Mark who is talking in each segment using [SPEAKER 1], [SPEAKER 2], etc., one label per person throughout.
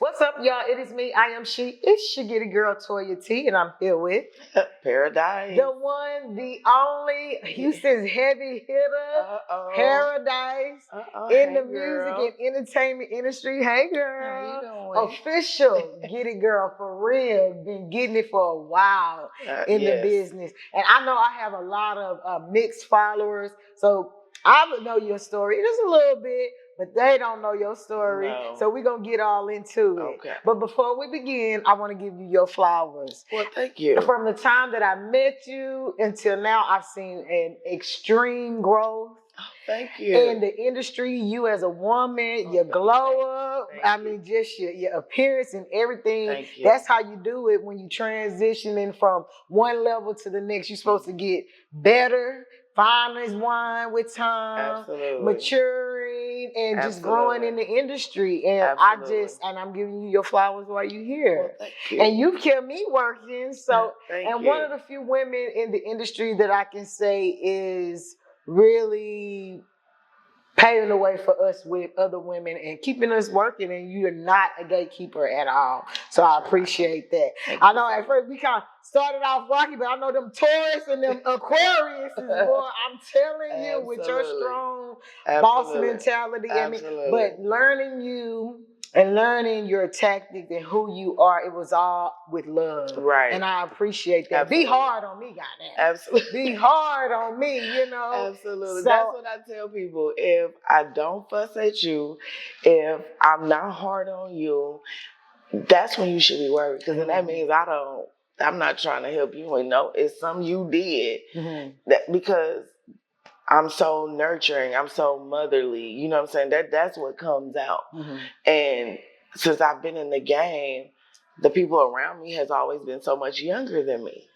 [SPEAKER 1] What's up, y'all? It is me. I am she. It's your Get It Girl, Toya T, and I'm here with
[SPEAKER 2] Paradise.
[SPEAKER 1] the one, the only Houston's heavy hitter, Paradise, in the music and entertainment industry. Hey, girl.
[SPEAKER 2] How you doing?
[SPEAKER 1] Official Get It Girl, for real. Been getting it for a while in the business. And I know I have a lot of mixed followers, so I would know your story just a little bit, but they don't know your story.
[SPEAKER 2] No.
[SPEAKER 1] So we're going to get all into it.
[SPEAKER 2] Okay.
[SPEAKER 1] But before we begin, I want to give you your flowers.
[SPEAKER 2] Well, thank you.
[SPEAKER 1] From the time that I met you until now, I've seen an extreme growth.
[SPEAKER 2] Oh, thank you.
[SPEAKER 1] In the industry, you as a woman, your glow up, just your appearance and everything.
[SPEAKER 2] Thank you.
[SPEAKER 1] That's how you do it when you transitioning from one level to the next. You're supposed to get better, fine as wine with time,
[SPEAKER 2] Absolutely.
[SPEAKER 1] maturing, and just growing in the industry. And I'm giving you your flowers while you're here.
[SPEAKER 2] Well, thank you.
[SPEAKER 1] And you've kept me working. So, one of the few women in the industry that I can say is really paving the way for us with other women and keeping us working, and you're not a gatekeeper at all. So I appreciate that. I know at first we kind of started off rocky, but I know them Taurus and them Aquarius is boy, I'm telling you, with your strong boss mentality. But learning you and learning your tactics and who you are, it was all with love.
[SPEAKER 2] Right.
[SPEAKER 1] And I appreciate that. Absolutely. Be hard on me, goddamn.
[SPEAKER 2] Absolutely.
[SPEAKER 1] Be hard on me, you know.
[SPEAKER 2] Absolutely. So, that's what I tell people. If I don't fuss at you, if I'm not hard on you, that's when you should be worried. Because then that means I'm not trying to help you. And no, it's something you did. That because I'm so nurturing, I'm so motherly, you know what I'm saying? That's what comes out. And since I've been in the game, the people around me has always been so much younger than me.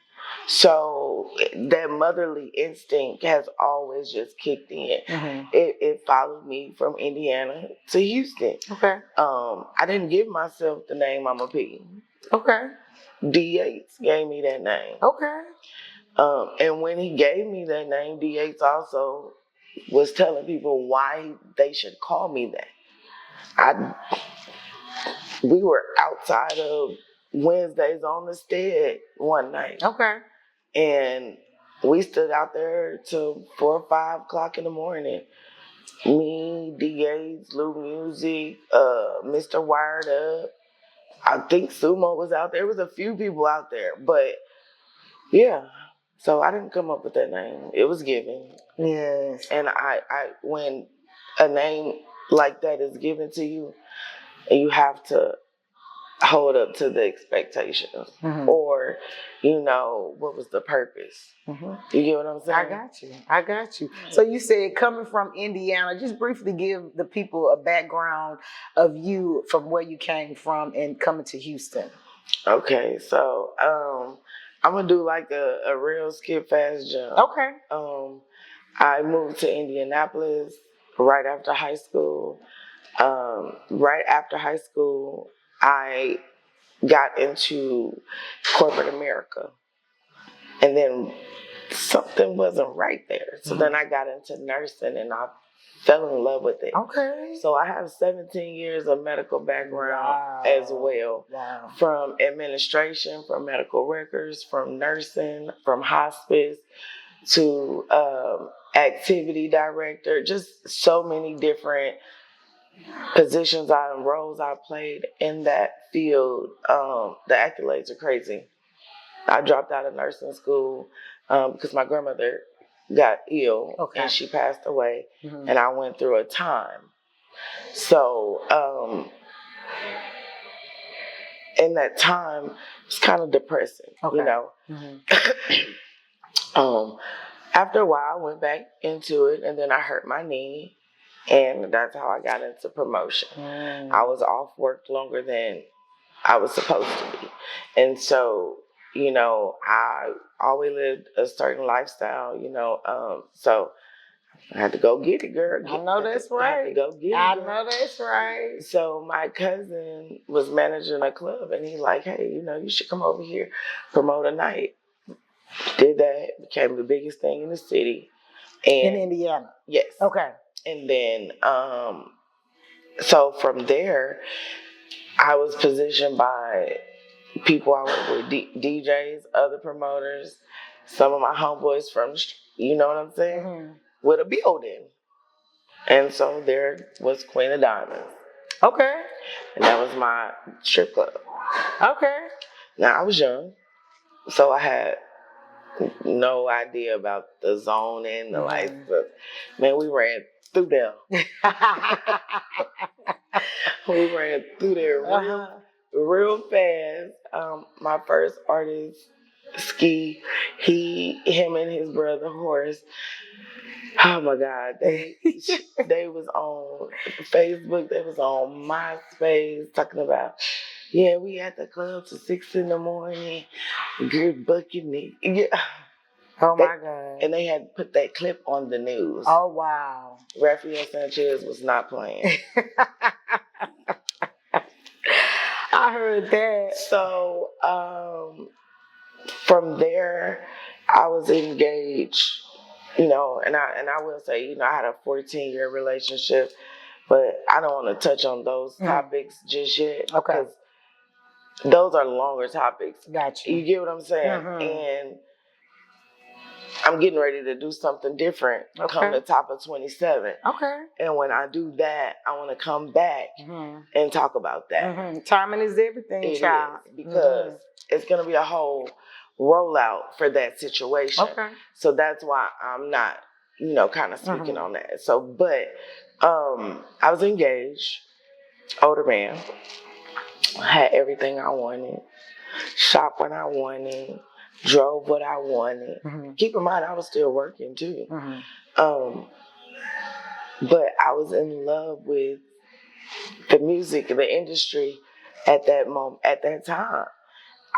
[SPEAKER 2] So that motherly instinct has always just kicked in. It followed me from Indiana to Houston.
[SPEAKER 1] Okay.
[SPEAKER 2] I didn't give myself the name Mama P.
[SPEAKER 1] Okay.
[SPEAKER 2] D8 gave me that name.
[SPEAKER 1] Okay.
[SPEAKER 2] And when he gave me that name, D8 also was telling people why they should call me that. We were outside of Wednesdays on the stead one night.
[SPEAKER 1] Okay.
[SPEAKER 2] And we stood out there till 4 or 5 o'clock in the morning. Me, D8, Lou Music, Mr. Wired Up. I think Sumo was out there. There was a few people out there, but yeah. So I didn't come up with that name. It was given.
[SPEAKER 1] Yes.
[SPEAKER 2] And I when a name like that is given to you, you have to hold up to the expectations. Or, what was the purpose? You get what I'm saying?
[SPEAKER 1] I got you. So you said coming from Indiana, just briefly give the people a background of you from where you came from and coming to Houston.
[SPEAKER 2] Okay, so I'm going to do like a real skip fast jump.
[SPEAKER 1] Okay.
[SPEAKER 2] I moved to Indianapolis right after high school. Right after high school, I got into corporate America. And then something wasn't right there. So then I got into nursing and I fell in love with it.
[SPEAKER 1] Okay.
[SPEAKER 2] So I have 17 years of medical background as well.
[SPEAKER 1] Wow.
[SPEAKER 2] From administration, from medical records, from nursing, from hospice to activity director, just so many different positions and roles I played in that field. The accolades are crazy. I dropped out of nursing school because my grandmother got ill and she passed away, and I went through a time. So in that time, it's kind of depressing, you know. After a while, I went back into it, and then I hurt my knee. And that's how I got into promotion. I was off work longer than I was supposed to be. And so, I always lived a certain lifestyle, so I had to go get it, girl.
[SPEAKER 1] I know that's right.
[SPEAKER 2] I had to go get it.
[SPEAKER 1] I know that's right.
[SPEAKER 2] So my cousin was managing a club, and he's like, hey, you should come over here, promote a night. Did that, became the biggest thing in the city. And
[SPEAKER 1] in Indiana?
[SPEAKER 2] Yes.
[SPEAKER 1] Okay.
[SPEAKER 2] And then, so from there, I was positioned by people I work with, DJs, other promoters, some of my homeboys from, you know what I'm saying, with a building. And so there was Queen of Diamonds.
[SPEAKER 1] Okay.
[SPEAKER 2] And that was my strip club.
[SPEAKER 1] Okay.
[SPEAKER 2] Now, I was young, so I had no idea about the zoning, the license. Man, we ran through there. We ran through there real fast. My first artist, Ski, him and his brother Horace. Oh my God, they was on Facebook, they was on MySpace talking about, yeah, we at the club till 6 a.m. Good bucket. Yeah.
[SPEAKER 1] Oh my God.
[SPEAKER 2] And they had put that clip on the news.
[SPEAKER 1] Oh wow.
[SPEAKER 2] Rafael Sanchez was not playing.
[SPEAKER 1] I heard that.
[SPEAKER 2] So from there, I was engaged, you know, and I will say, you know, I had a 14-year relationship, but I don't want to touch on those topics just yet.
[SPEAKER 1] Okay.
[SPEAKER 2] Because those are longer topics.
[SPEAKER 1] Gotcha.
[SPEAKER 2] You get what I'm saying? And I'm getting ready to do something different come the top of 27.
[SPEAKER 1] Okay.
[SPEAKER 2] And when I do that, I want to come back and talk about that.
[SPEAKER 1] Timing is everything, child.
[SPEAKER 2] Because it's going to be a whole rollout for that situation. Okay. So that's why I'm not, you know, kind of speaking on that. So, but I was engaged, older man, had everything I wanted, shop when I wanted, drove what I wanted. Keep in mind, I was still working too. But I was in love with the music, the industry at that moment, at that time.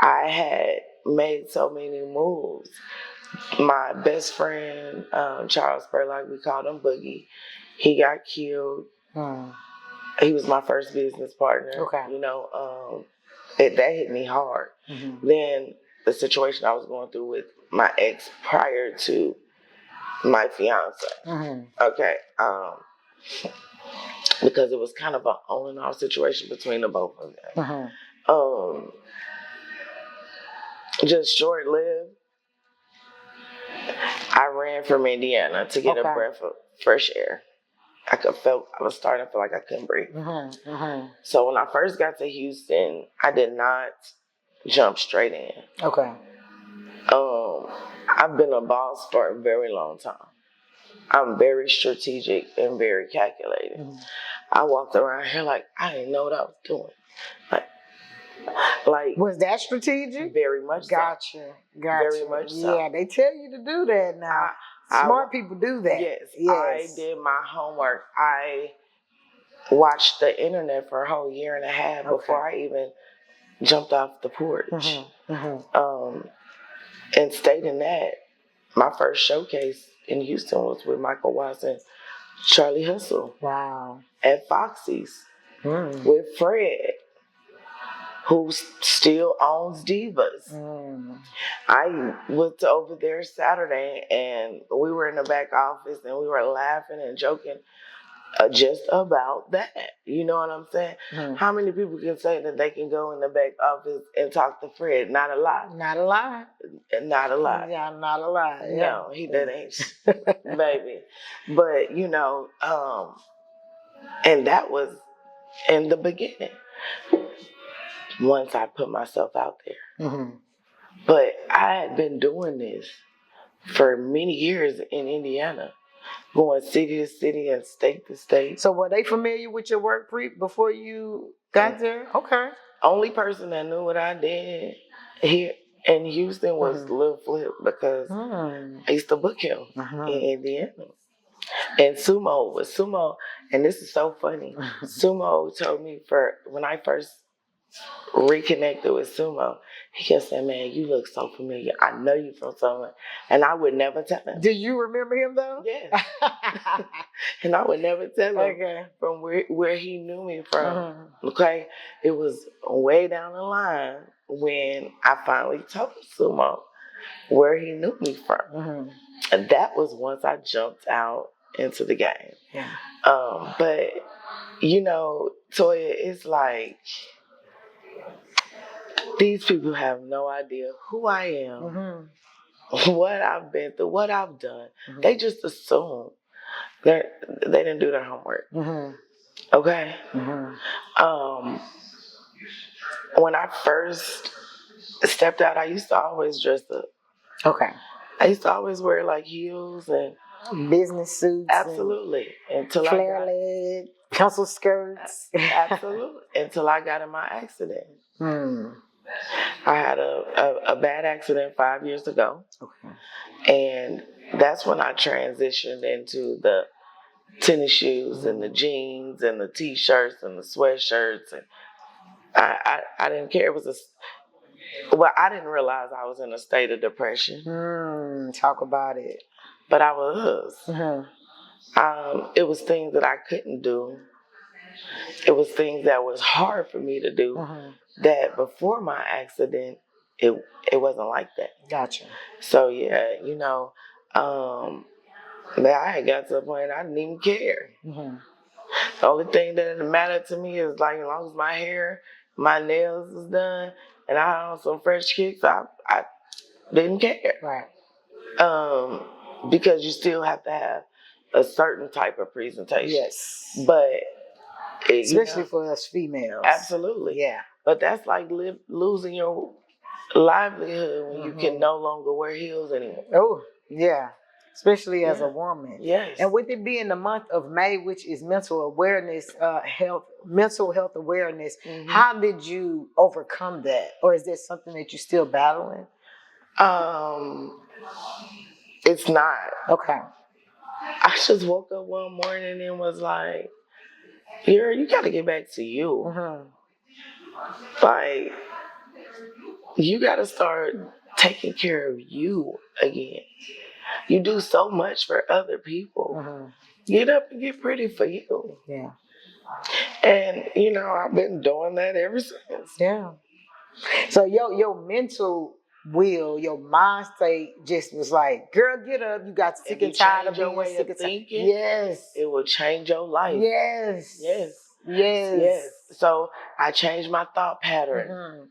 [SPEAKER 2] I had made so many moves. My best friend, Charles Spurlock, we called him Boogie, he got killed. He was my first business partner. Okay. You know, that hit me hard. Then the situation I was going through with my ex prior to my fiance. Okay. Because it was kind of an on and off situation between the both of them. Just short lived. I ran from Indiana to get a breath of fresh air. I was starting to feel like I couldn't breathe. So when I first got to Houston, I did not jump straight in. Okay. I've been a boss for a very long time. I'm very strategic and very calculated. I walked around here like I didn't know what I was doing. Like
[SPEAKER 1] was that strategic?
[SPEAKER 2] Very much.
[SPEAKER 1] Gotcha.
[SPEAKER 2] Very much so.
[SPEAKER 1] Yeah, they tell you to do that now. Smart people do that.
[SPEAKER 2] Yes. I did my homework. I watched the internet for a whole year and a half before I even jumped off the porch. And stayed in that. My first showcase in Houston was with Michael Watson, Charlie Hustle. Wow. At Foxy's with Fred, who still owns Divas. I was over there Saturday and we were in the back office and we were laughing and joking just about that. You know what I'm saying? How many people can say that they can go in the back office and talk to Fred? Not a lot.
[SPEAKER 1] Not a lot.
[SPEAKER 2] Not a lot.
[SPEAKER 1] Yeah, not a lot. Yeah.
[SPEAKER 2] No, that ain't baby. But, you know, and that was in the beginning. Once I put myself out there. But I had been doing this for many years in Indiana. Going city to city and state to state.
[SPEAKER 1] So were they familiar with your work before you got there? Okay.
[SPEAKER 2] Only person that knew what I did here in Houston was Lil Flip because I used to book him in Indiana. And Sumo, and this is so funny. Sumo told me when I first reconnected with Sumo, he kept saying, man, you look so familiar. I know you from somewhere. And I would never tell him.
[SPEAKER 1] Did you remember him though?
[SPEAKER 2] Yes. And I would never tell him from where he knew me from. Okay. It was way down the line when I finally told Sumo where he knew me from. And that was once I jumped out into the game. Yeah. But, you know, Toya, it's like these people have no idea who I am, what I've been through, what I've done. They just assume they didn't do their homework. Okay? When I first stepped out, I used to always dress up.
[SPEAKER 1] Okay.
[SPEAKER 2] I used to always wear like heels and
[SPEAKER 1] business suits.
[SPEAKER 2] Absolutely. Until
[SPEAKER 1] flare leg, pencil skirts.
[SPEAKER 2] Absolutely. Until I got in my accident. I had a bad accident 5 years ago. Okay. And that's when I transitioned into the tennis shoes and the jeans and the t-shirts and the sweatshirts. And I didn't care. It was I didn't realize I was in a state of depression.
[SPEAKER 1] Talk about it.
[SPEAKER 2] But I was. It was things that I couldn't do. It was things that was hard for me to do. That before my accident, it wasn't like that.
[SPEAKER 1] Gotcha.
[SPEAKER 2] So yeah, I had got to the point I didn't even care. The only thing that mattered to me is like as long as my hair, my nails was done, and I had on some fresh kicks, I didn't care.
[SPEAKER 1] Right.
[SPEAKER 2] Because you still have to have a certain type of presentation.
[SPEAKER 1] Yes.
[SPEAKER 2] But
[SPEAKER 1] especially for us females.
[SPEAKER 2] Absolutely.
[SPEAKER 1] Yeah.
[SPEAKER 2] But that's like losing your livelihood when you can no longer wear heels anymore.
[SPEAKER 1] Oh, yeah. Especially as a woman.
[SPEAKER 2] Yes.
[SPEAKER 1] And with it being the month of May, which is mental awareness, mental health awareness, how did you overcome that? Or is that something that you're still battling?
[SPEAKER 2] It's not.
[SPEAKER 1] Okay.
[SPEAKER 2] I just woke up one morning and was like, you got to get back to you. Like, you got to start taking care of you again. You do so much for other people. Get up and get pretty for you.
[SPEAKER 1] Yeah.
[SPEAKER 2] And, I've been doing that ever since.
[SPEAKER 1] Yeah. So your mental will, your mind state just was like, girl, get up. You got sick and tired of being sick and
[SPEAKER 2] thinking.
[SPEAKER 1] Yes.
[SPEAKER 2] It will change your life.
[SPEAKER 1] Yes.
[SPEAKER 2] Yes.
[SPEAKER 1] Yes.
[SPEAKER 2] Yes. So I changed my thought pattern.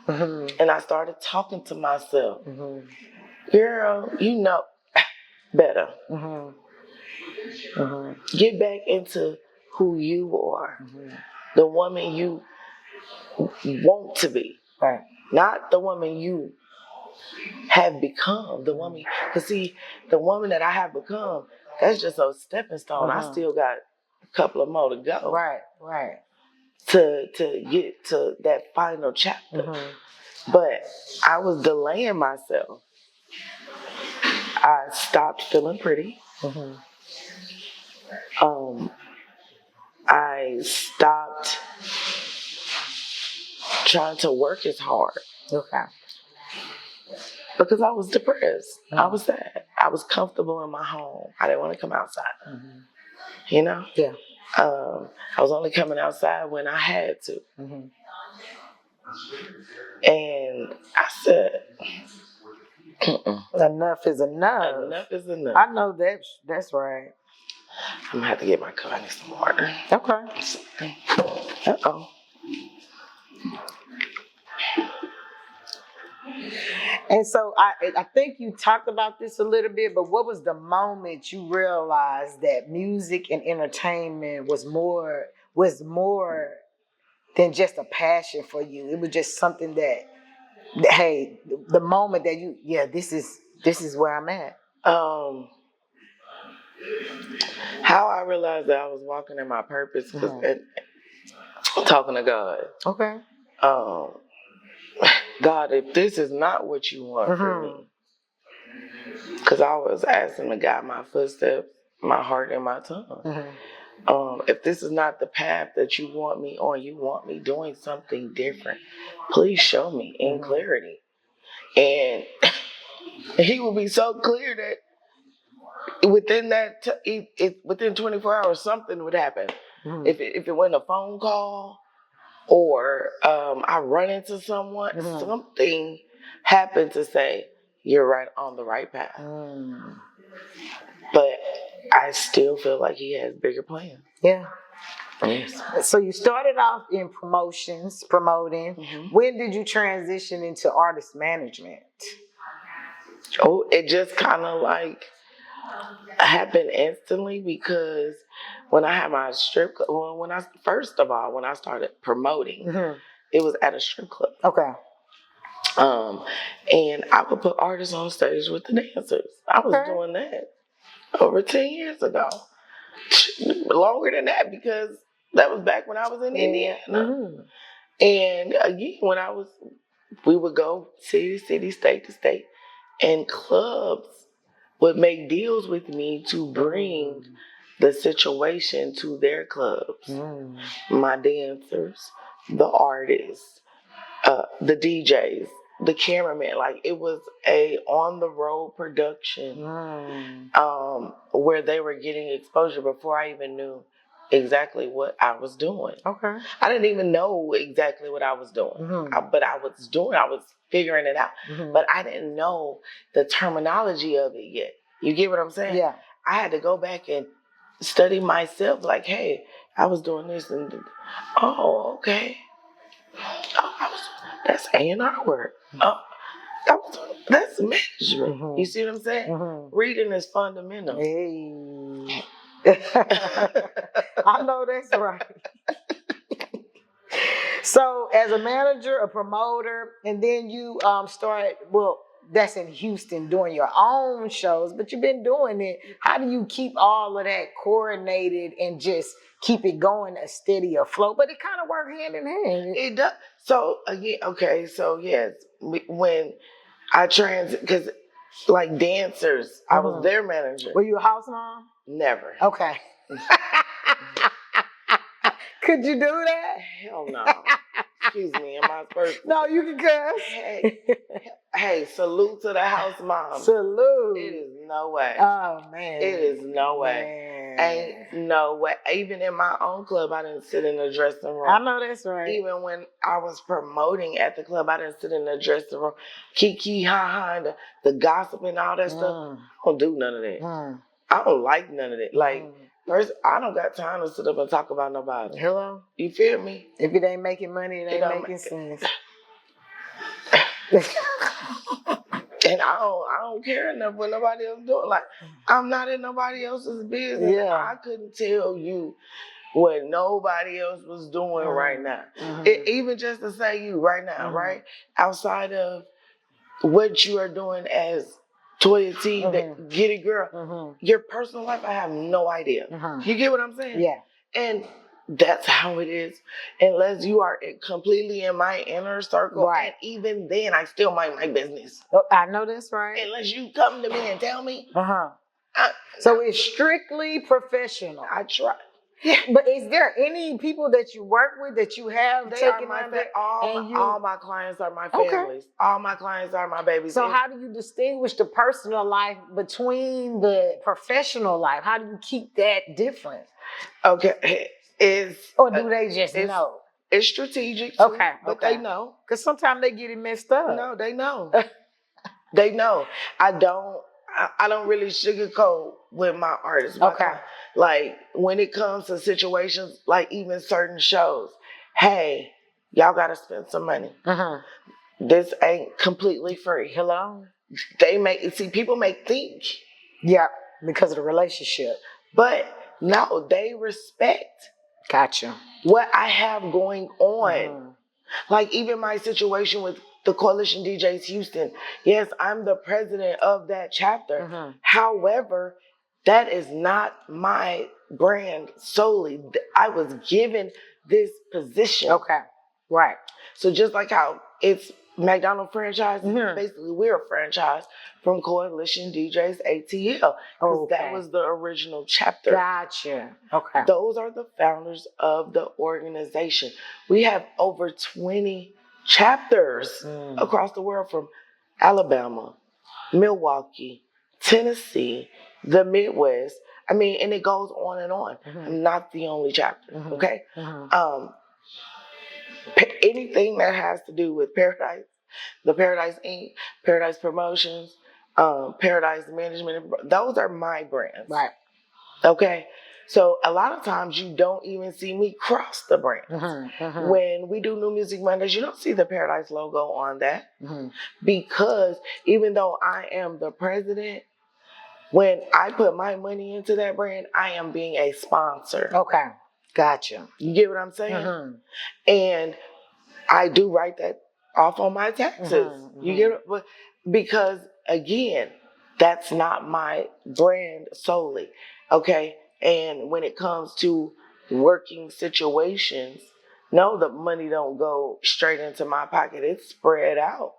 [SPEAKER 2] And I started talking to myself. Girl, you know better. Get back into who you are. The woman you want to be.
[SPEAKER 1] Right.
[SPEAKER 2] Not the woman you have become. The woman, because see, the woman that I have become, that's just a stepping stone. I still got a couple of more to go.
[SPEAKER 1] Right, right.
[SPEAKER 2] To get to that final chapter. But I was delaying myself. I stopped feeling pretty. I stopped trying to work as hard.
[SPEAKER 1] Okay.
[SPEAKER 2] Because I was depressed. I was sad. I was comfortable in my home. I didn't want to come outside.
[SPEAKER 1] Yeah.
[SPEAKER 2] I was only coming outside when I had to. And I said,
[SPEAKER 1] enough is enough.
[SPEAKER 2] Enough is enough.
[SPEAKER 1] I know that's right.
[SPEAKER 2] I'm going to have to get my car. I need some water.
[SPEAKER 1] Okay.
[SPEAKER 2] Uh-oh.
[SPEAKER 1] And so I think you talked about this a little bit, but what was the moment you realized that music and entertainment was more than just a passion for you? It was just something that hey, the moment that this is where I'm at.
[SPEAKER 2] How I realized that I was walking in my purpose because talking to God.
[SPEAKER 1] Okay.
[SPEAKER 2] God, if this is not what you want for me, because I was asking to guide my footsteps, my heart, and my tongue. If this is not the path that you want me on, you want me doing something different, please show me in clarity. And he will be so clear that within within 24 hours, something would happen. If it wasn't a phone call or I run into someone, something happened to say, you're right on the right path. But I still feel like he has bigger plans.
[SPEAKER 1] Yeah.
[SPEAKER 2] Yes.
[SPEAKER 1] So you started off in promoting. Mm-hmm. When did you transition into artist management?
[SPEAKER 2] Oh, it just kind of like happened instantly because when I had my strip club, well, when I started promoting, mm-hmm. it was at a strip club.
[SPEAKER 1] Okay.
[SPEAKER 2] And I would put artists on stage with the dancers. I was doing that over 10 years ago. Longer than that, because that was back when I was in Indiana. Mm-hmm. And again, we would go city to city, state to state, and clubs would make deals with me to bring the situation to their clubs. My dancers, the artists, the DJs, the cameraman. Like, it was a on the road production where they were getting exposure before I even knew exactly what I was doing.
[SPEAKER 1] Okay.
[SPEAKER 2] I didn't even know exactly what I was doing, but I was figuring it out. Mm-hmm. But I didn't know the terminology of it yet. You get what I'm saying?
[SPEAKER 1] Yeah. I
[SPEAKER 2] had to go back and study myself. Like, hey, I was doing this, and oh, okay. Oh, that's A&R work. Oh, that's management. Mm-hmm. You see what I'm saying? Mm-hmm. Reading is fundamental.
[SPEAKER 1] Hey. I know that's right. So, as a manager, a promoter, and then you started, that's in Houston, doing your own shows, but you've been doing it. How do you keep all of that coordinated and just keep it going a steady afloat? But it kind of works hand in hand.
[SPEAKER 2] It does. So, again, okay, so yes, when I because like dancers, I was their manager.
[SPEAKER 1] Were you a house mom?
[SPEAKER 2] Never.
[SPEAKER 1] Okay. Could you do that?
[SPEAKER 2] Hell no. Excuse me, am I supposed to?
[SPEAKER 1] No, you can cuss.
[SPEAKER 2] Hey, salute to the house mom.
[SPEAKER 1] Salute.
[SPEAKER 2] It is no way.
[SPEAKER 1] Oh, man.
[SPEAKER 2] It is no way. Ain't no way. Even in my own club, I didn't sit in the dressing room.
[SPEAKER 1] I know that's right.
[SPEAKER 2] Even when I was promoting at the club, I didn't sit in the dressing room. Kiki, ha-ha, and the gossip and all that stuff. I don't do none of that. I don't like none of that. Like, first, I don't got time to sit up and talk about nobody.
[SPEAKER 1] Hello?
[SPEAKER 2] You feel me?
[SPEAKER 1] If it ain't making money, it ain't making sense.
[SPEAKER 2] And I don't care enough what nobody else doing. Like, I'm not in nobody else's business. Yeah. I couldn't tell you what nobody else was doing right now. Even just to say you right now, right? Outside of what you are doing as Toya T, that get it girl, your personal life, I have no idea. You get what I'm saying?
[SPEAKER 1] Yeah.
[SPEAKER 2] And that's how it is. Unless you are completely in my inner circle. Right. And even then, I still mind my business.
[SPEAKER 1] Oh, I know that's right.
[SPEAKER 2] Unless you come to me and tell me.
[SPEAKER 1] So it's strictly professional.
[SPEAKER 2] I try.
[SPEAKER 1] Yeah. But is there any people that you work with that you have taken under?
[SPEAKER 2] All my clients are my families. Okay. All my clients are my babies.
[SPEAKER 1] So how do you distinguish the personal life between the professional life? How do you keep that different?
[SPEAKER 2] Okay.
[SPEAKER 1] Or do they just know?
[SPEAKER 2] It's strategic too, but they know.
[SPEAKER 1] Because sometimes they get it messed up.
[SPEAKER 2] No, they know. They know. I don't really sugarcoat with my artists. Like, when it comes to situations, like even certain shows, hey, y'all got to spend some money. This ain't completely free.
[SPEAKER 1] Hello?
[SPEAKER 2] People may think.
[SPEAKER 1] Yeah, because of the relationship.
[SPEAKER 2] But no, they respect.
[SPEAKER 1] Gotcha.
[SPEAKER 2] What I have going on. Like, even my situation with the Coalition DJs Houston. Yes, I'm the president of that chapter. However, that is not my brand solely. I was given this position.
[SPEAKER 1] Okay. Right.
[SPEAKER 2] So just like how it's McDonald's franchise, basically we're a franchise from Coalition DJs ATL. Because that was the original chapter.
[SPEAKER 1] Gotcha. Okay.
[SPEAKER 2] Those are the founders of the organization. We have over 20 chapters across the world, from Alabama, Milwaukee, Tennessee, the Midwest. I mean, and it goes on and on. I'm not the only chapter, okay? Anything that has to do with Paradise, the Paradise Inc., Paradise Promotions, Paradise Management, those are my brands.
[SPEAKER 1] Right.
[SPEAKER 2] Okay? So a lot of times you don't even see me cross the brand. When we do New Music Mondays, you don't see the Paradise logo on that. Because even though I am the president, when I put my money into that brand, I am being a sponsor.
[SPEAKER 1] Okay, gotcha.
[SPEAKER 2] You get what I'm saying? And I do write that off on my taxes. You get it? But because again, that's not my brand solely. Okay. And when it comes to working situations, no, the money don't go straight into my pocket. It's spread out.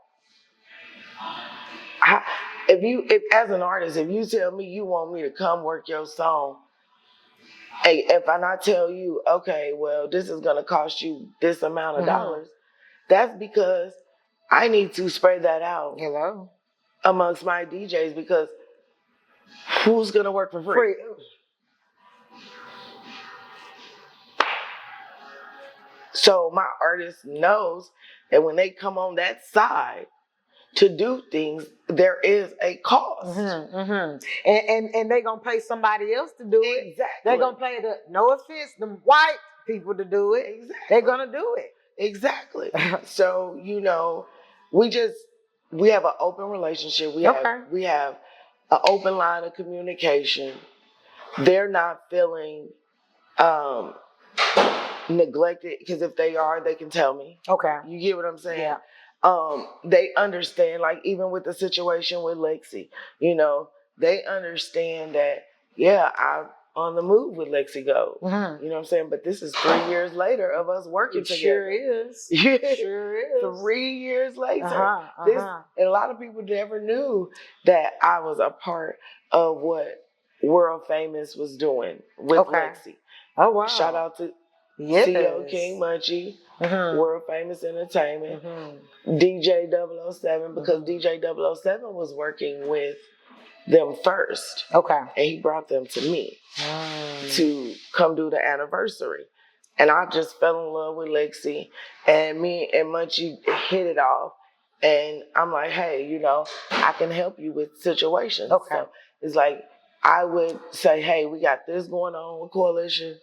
[SPEAKER 2] If as an artist, if you tell me you want me to come work your song, hey, if I not tell you, okay, well, this is gonna cost you this amount of dollars, that's because I need to spread that out amongst my DJs, because who's gonna work for free? So my artist knows that when they come on that side to do things, there is a cost.
[SPEAKER 1] And they're gonna pay somebody else to do it.
[SPEAKER 2] Exactly.
[SPEAKER 1] They're gonna pay no offense, the white people to do it.
[SPEAKER 2] Exactly.
[SPEAKER 1] They're gonna do it.
[SPEAKER 2] Exactly. So, we have an open relationship. We have an open line of communication. They're not feeling neglected, because if they are, they can tell me. Okay. You get what I'm saying? Yeah. They understand, like even with the situation with Lexi, they understand that, yeah, I'm on the move with Lexi Go. You know what I'm saying? But this is 3 years later of us working together.
[SPEAKER 1] Sure is. Sure is.
[SPEAKER 2] 3 years later. And a lot of people never knew that I was a part of what World Famous was doing with Lexi.
[SPEAKER 1] Oh, wow.
[SPEAKER 2] Shout out to CEO King Munchie, World Famous Entertainment, DJ 007, because DJ 007 was working with them first. Okay. And he brought them to me to come do the anniversary. And I just fell in love with Lexi, and me and Munchie hit it off. And I'm like, hey, I can help you with situations. Okay. So it's like, I would say, hey, we got this going on with Coalition.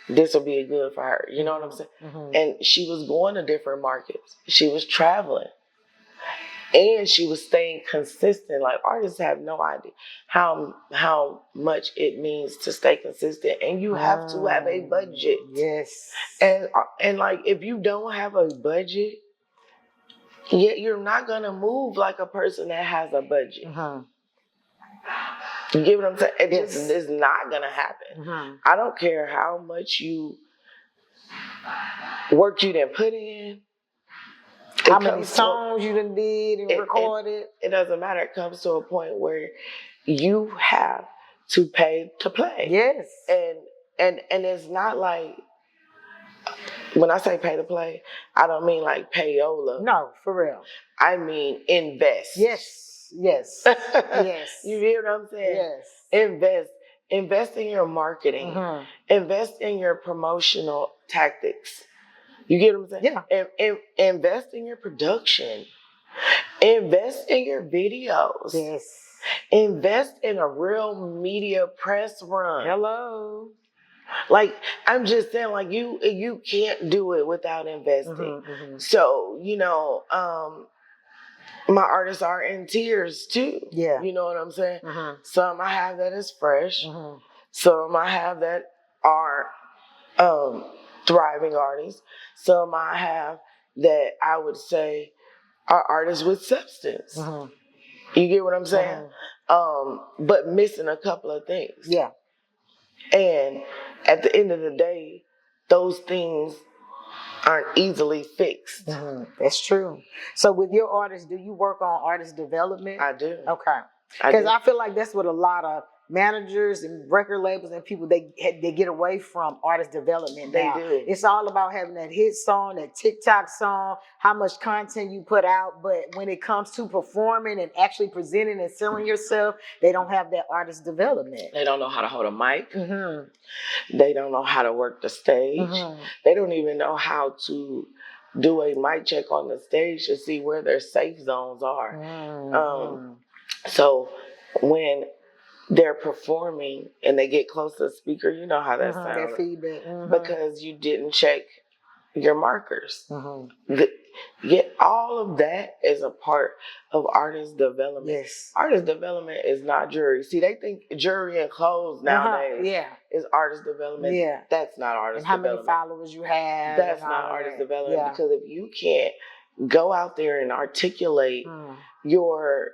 [SPEAKER 2] This will be good for her. You know what I'm saying? And she was going to different markets. She was traveling. And she was staying consistent. Like, artists have no idea how much it means to stay consistent. And you have to have a budget. Yes. And like, if you don't have a budget, you're not going to move like a person that has a budget. You get what I'm saying? It just is not going to happen. I don't care how much work you done put in.
[SPEAKER 1] How many songs you done did and recorded.
[SPEAKER 2] It doesn't matter. It comes to a point where you have to pay to play. Yes. And it's not like, when I say pay to play, I don't mean like payola.
[SPEAKER 1] No, for real.
[SPEAKER 2] I mean invest.
[SPEAKER 1] Yes. Yes. Yes.
[SPEAKER 2] You hear what I'm saying? Yes. Invest in your marketing. Invest in your promotional tactics. You get what I'm saying? Yeah. Invest in your production. Invest in your videos. Yes. Invest in a real media press run.
[SPEAKER 1] Hello.
[SPEAKER 2] Like, I'm just saying, like, you can't do it without investing. So, my artists are in tiers too. Yeah. You know what I'm saying? Some I have that is fresh. Some I have that are thriving artists. Some I have that I would say are artists with substance. You get what I'm saying? But missing a couple of things. Yeah. And at the end of the day, those things aren't easily fixed.
[SPEAKER 1] That's true. So with your artists, do you work on artist development?
[SPEAKER 2] I do.
[SPEAKER 1] Okay. Because I feel like that's what a lot of managers and record labels and people, they get away from artist development now. They do. It's all about having that hit song, that TikTok song, how much content you put out. But when it comes to performing and actually presenting and selling yourself, they don't have that artist development.
[SPEAKER 2] They don't know how to hold a mic. They don't know how to work the stage. They don't even know how to do a mic check on the stage to see where their safe zones are. So when they're performing and they get close to the speaker, you know how that sounds.
[SPEAKER 1] That feedback.
[SPEAKER 2] Because you didn't check your markers. All of that is a part of artist development.
[SPEAKER 1] Yes.
[SPEAKER 2] Artist development is not jury. See, they think jury and clothes nowadays is artist development. Yeah. That's not artist development. And how many
[SPEAKER 1] followers you have.
[SPEAKER 2] That's not artist development. Because if you can't go out there and articulate your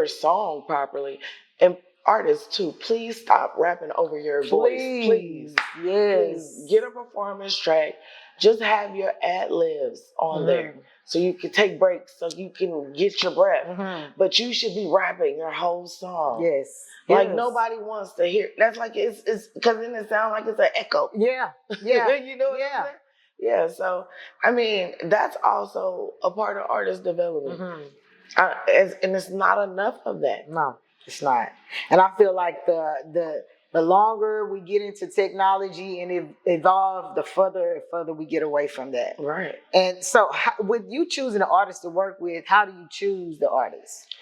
[SPEAKER 2] song properly, and artists too, please stop rapping over your voice. Please. Yes. Please get a performance track. Just have your ad-libs on there so you can take breaks, so you can get your breath. But you should be rapping your whole song.
[SPEAKER 1] Yes.
[SPEAKER 2] Like nobody wants to hear. That's like it's because then it sounds like it's an echo.
[SPEAKER 1] Yeah. Yeah.
[SPEAKER 2] You know what I'm saying? Yeah. So I mean, that's also a part of artist development. And it's not enough of that.
[SPEAKER 1] No, it's not. And I feel like the longer we get into technology and it evolve, the further we get away from that.
[SPEAKER 2] Right.
[SPEAKER 1] And so with you choosing an artist to work with, how do you choose the artist?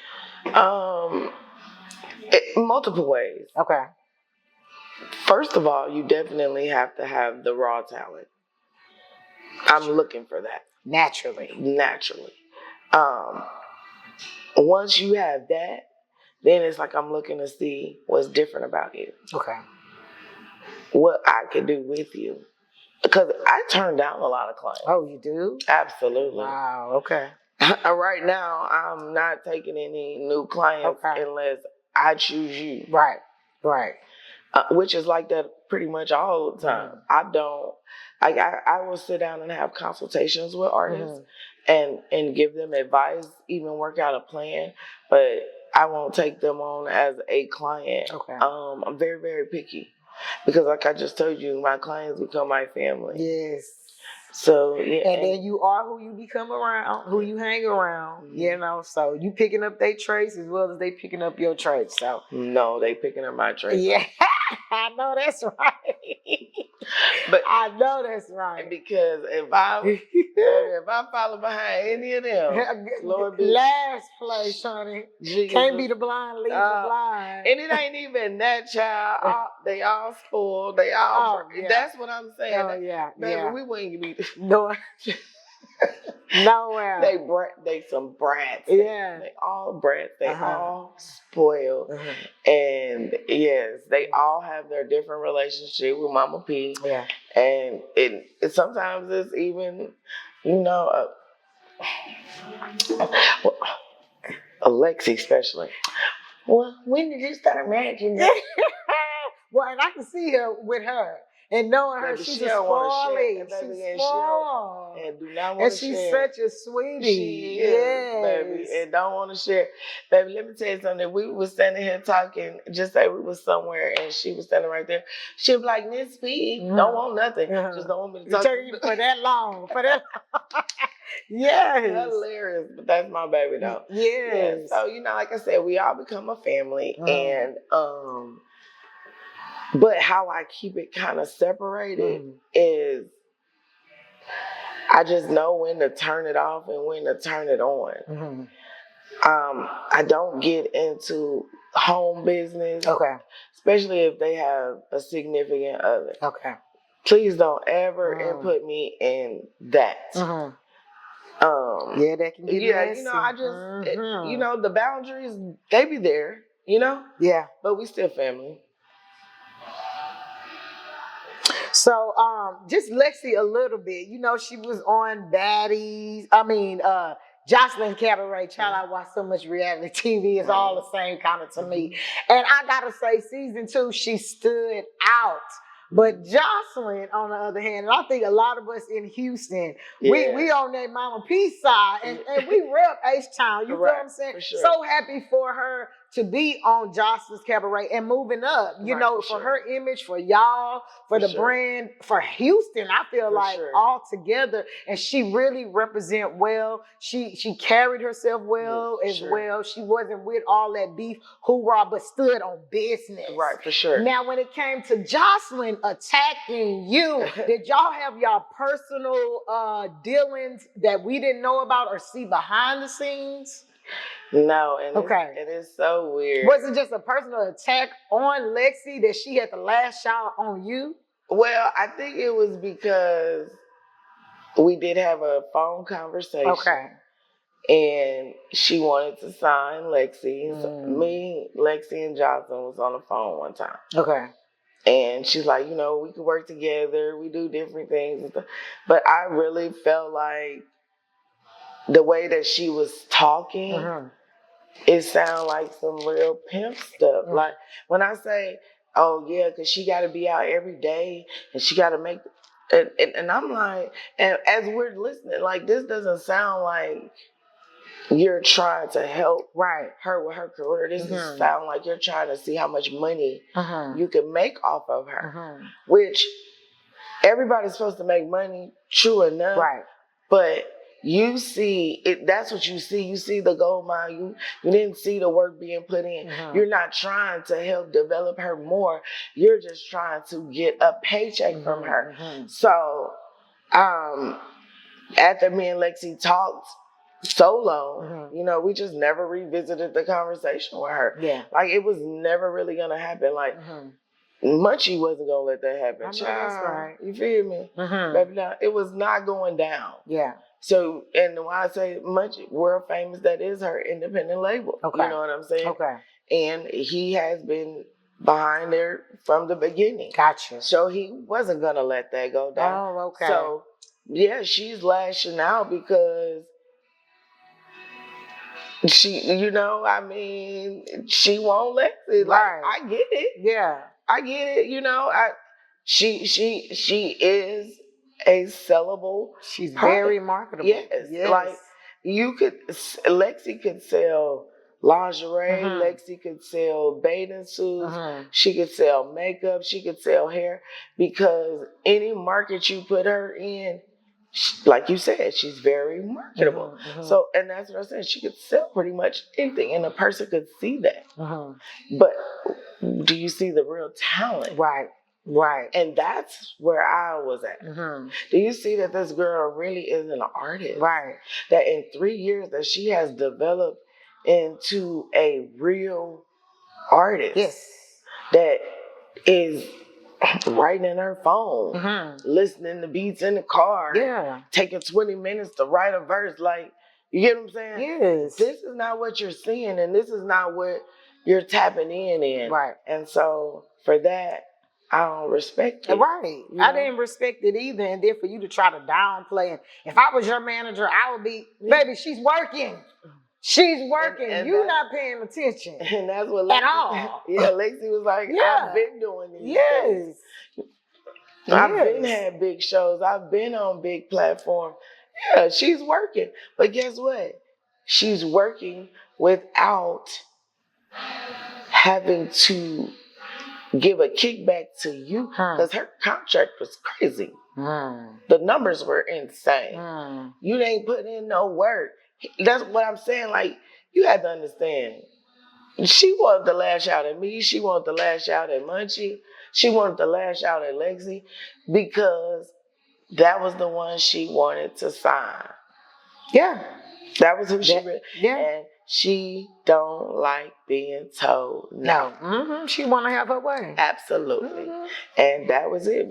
[SPEAKER 2] Multiple ways.
[SPEAKER 1] Okay.
[SPEAKER 2] First of all, you definitely have to have the raw talent. I'm looking for that.
[SPEAKER 1] Naturally.
[SPEAKER 2] Once you have that, then it's like I'm looking to see what's different about you.
[SPEAKER 1] Okay.
[SPEAKER 2] What I can do with you. Because I turn down a lot of clients.
[SPEAKER 1] Oh, you do?
[SPEAKER 2] Absolutely.
[SPEAKER 1] Wow, okay.
[SPEAKER 2] Right now, I'm not taking any new clients unless I choose you.
[SPEAKER 1] Right.
[SPEAKER 2] Which is like that pretty much all the time. I will sit down and have consultations with artists and give them advice, even work out a plan, but I won't take them on as a client. Okay. I'm very, very picky because like I just told you, my clients become my family.
[SPEAKER 1] Yes.
[SPEAKER 2] So, yeah.
[SPEAKER 1] And then you are who you become around, who you hang around, you know. So you picking up their traits as well as they picking up your traits. So
[SPEAKER 2] no, they picking up my traits.
[SPEAKER 1] Yeah, I know that's right.
[SPEAKER 2] But
[SPEAKER 1] I know that's right.
[SPEAKER 2] Because if I follow behind any of them, Lord be
[SPEAKER 1] last place, honey. Jesus. Can't be the blind leading the blind.
[SPEAKER 2] And it ain't even that child. They all spoiled. They all. That's what I'm saying.
[SPEAKER 1] Oh yeah,
[SPEAKER 2] baby, we wouldn't be.
[SPEAKER 1] No. Nowhere.
[SPEAKER 2] They some brats.
[SPEAKER 1] Yeah.
[SPEAKER 2] They all brats. They all spoiled. And yes, they all have their different relationship with Mama P.
[SPEAKER 1] Yeah.
[SPEAKER 2] And it sometimes it's even, you know, Alexi especially. Well, when did you start managing that?
[SPEAKER 1] Well, and I can see her with her. And knowing her, she's a spoilie. She's spoiled.
[SPEAKER 2] And do not want to share.
[SPEAKER 1] And she's such a sweetie.
[SPEAKER 2] She is, baby. And don't want to share. Baby, let me tell you something. We were standing here talking, just say we was somewhere, and she was standing right there. She'd be like, Miss P, don't want nothing. Just don't want me to talk to you
[SPEAKER 1] for that long. Yes.
[SPEAKER 2] Hilarious. But that's my baby, though.
[SPEAKER 1] Yes.
[SPEAKER 2] Yeah. So, you know, like I said, we all become a family. And, but how I keep it kind of separated is I just know when to turn it off and when to turn it on. I don't get into home business. Okay. Especially if they have a significant other.
[SPEAKER 1] Okay.
[SPEAKER 2] Please don't ever input me in that.
[SPEAKER 1] Yeah, that can get messy.
[SPEAKER 2] You know, I just, you know, the boundaries, they be there, you know?
[SPEAKER 1] Yeah.
[SPEAKER 2] But we still family.
[SPEAKER 1] So, just Lexi a little bit. You know, she was on Baddies. Jocelyn Cabaret. Child, I watch so much reality TV. It's all the same kind of to me. And I gotta say, season 2, she stood out. But Jocelyn, on the other hand, and I think a lot of us in Houston, we on that Mama P side, and we rep H-Town. You feel what I'm saying?
[SPEAKER 2] Sure.
[SPEAKER 1] So happy for her to be on Jocelyn's Cabaret and moving up, you know, for her image, for y'all, for the brand, for Houston, I feel like all together. And she really represent well. She carried herself well as well. She wasn't with all that beef, hoorah, but stood on business.
[SPEAKER 2] Right, for sure.
[SPEAKER 1] Now, when it came to Jocelyn attacking you, did y'all have y'all personal dealings that we didn't know about or see behind the scenes?
[SPEAKER 2] No, and it's so weird.
[SPEAKER 1] Was it just a personal attack on Lexi that she had the last shot on you?
[SPEAKER 2] Well, I think it was because we did have a phone conversation.
[SPEAKER 1] Okay.
[SPEAKER 2] And she wanted to sign Lexi. So me, Lexi, and Johnson was on the phone one time.
[SPEAKER 1] Okay.
[SPEAKER 2] And she's like, we could work together. We do different things and stuff. But I really felt like the way that she was talking, it sounded like some real pimp stuff. Like when I say, oh yeah, because she got to be out every day and she got to make, and I'm like, and as we're listening, like this doesn't sound like you're trying to help her with her career. This is sound like you're trying to see how much money you can make off of her, which everybody's supposed to make money, true enough. Right. But you see it. That's what you see. You see the gold mine. You didn't see the work being put in. You're not trying to help develop her more. You're just trying to get a paycheck from her. So, after me and Lexi talked solo, we just never revisited the conversation with her. Yeah. Like it was never really gonna happen. Like Munchie wasn't gonna let that happen. Child, that's right. You feel me? Baby, now, it was not going down. Yeah. So, and when I say Munchie, world famous, that is her independent label. Okay. You know what I'm saying? Okay. And he has been behind there from the beginning. Gotcha. So he wasn't gonna let that go down. Oh, okay. So yeah, she's lashing out because she, she won't let it. Like, I get it. Yeah. I get it. She is a sellable. She's product. Very marketable. Yes. Like Lexi could sell lingerie. Lexi could sell bathing suits. She could sell makeup. She could sell hair, because any market you put her in, like you said, she's very marketable. So, and that's what I said. She could sell pretty much anything, and a person could see that. But do you see the real talent? Right. Right. And that's where I was at. Do you see that this girl really is an artist? Right. That in 3 years that she has developed into a real artist. Yes. That is writing in her phone, listening to beats in the car, taking 20 minutes to write a verse. Like, you get what I'm saying? Yes. This is not what you're seeing, and this is not what you're tapping in. Right. And so for that, I don't respect it. Right. I didn't respect it either. And then for you to try to downplay it. If I was your manager, I would be, baby, she's working. She's working. And you're not paying attention. And that's what Lexi, at all. Yeah, Lexi was like, I've been doing these things. I've been had big shows. I've been on big platforms. Yeah, she's working. But guess what? She's working without having to give a kickback to you, because her contract was crazy. The numbers were insane. You ain't put in no work. That's what I'm saying. Like, you have to understand. She wanted to lash out at me. She wanted to lash out at Munchie. She wanted to lash out at Lexi, because that was the one she wanted to sign. Yeah. That was who she really. Yeah. And she don't like being told no. She want to have her way. Absolutely. And that was it.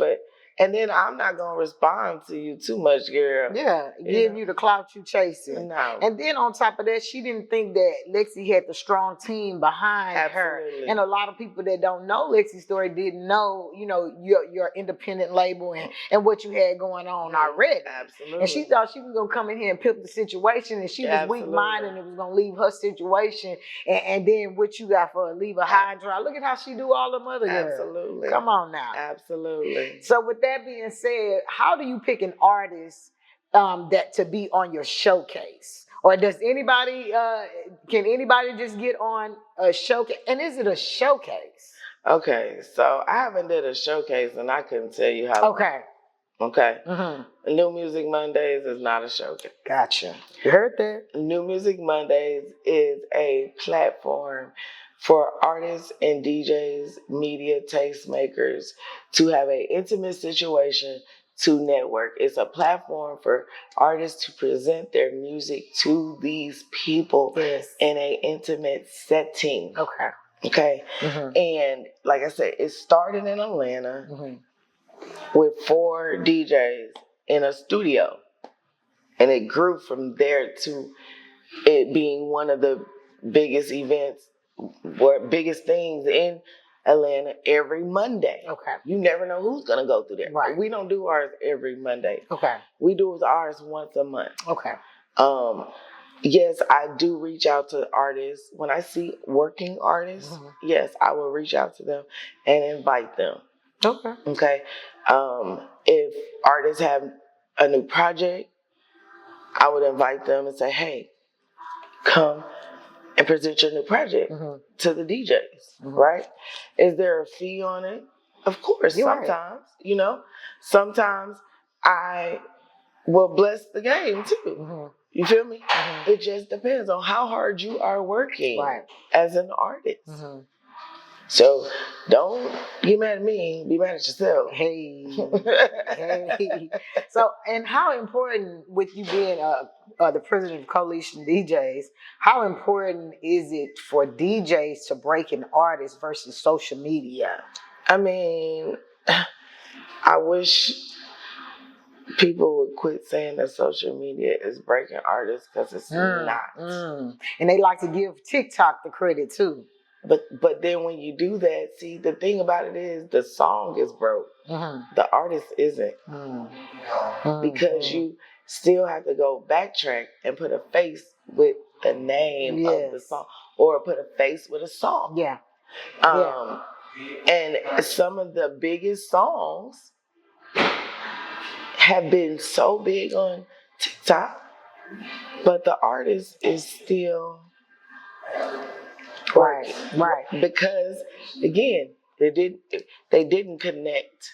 [SPEAKER 2] And then I'm not going to respond to you too much, girl. Yeah, give you the clout you chasing. No. And then on top of that, she didn't think that Lexi had the strong team behind her. And a lot of people that don't know Lexi's story didn't know, your independent label and what you had going on already. Absolutely. And she thought she was going to come in here and pimp the situation, and she was weak-minded and it was going to leave her situation. And then what you got for her, leave her high and dry. Look at how she do all them other girls. Absolutely. Come on now. Absolutely. So with that being said, how do you pick an artist that to be on your showcase? Or does anybody, can anybody just get on a showcase? And is it a showcase? Okay, so I haven't did a showcase and I couldn't tell you how. Okay. Okay. New Music Mondays is not a showcase. Gotcha. You heard that? New Music Mondays is a platform for artists and DJs, media tastemakers, to have an intimate situation to network. It's a platform for artists to present their music to these people in an intimate setting. Okay. And like I said, it started in Atlanta with 4 DJs in a studio. And it grew from there to it being one of the biggest events or biggest things in Atlanta every Monday. You never know who's going to go through there. We don't do ours every Monday. We do ours once a month. Yes, I do reach out to artists. When I see working artists, yes, I will reach out to them and invite them. Okay. If artists have a new project, I would invite them and say, hey, come and present your new project to the DJs, right? Is there a fee on it? Of course, sometimes, you know. Sometimes I will bless the game too. You feel me? It just depends on how hard you are working as an artist. So don't get mad at me, be mad at yourself.
[SPEAKER 1] Hey. So, and how important, with you being the president of Coalition DJs, how important is it for DJs to break an artist versus social media?
[SPEAKER 2] I mean, I wish people would quit saying that social media is breaking artists, because it's not.
[SPEAKER 1] And they like to give TikTok the credit too.
[SPEAKER 2] But then when you do that, see, the thing about it is the song is broke. The artist isn't. Because you still have to go backtrack and put a face with the name of the song, or put a face with a song. And some of the biggest songs have been so big on TikTok, but the artist is still
[SPEAKER 1] right.
[SPEAKER 2] Because again, they didn't connect.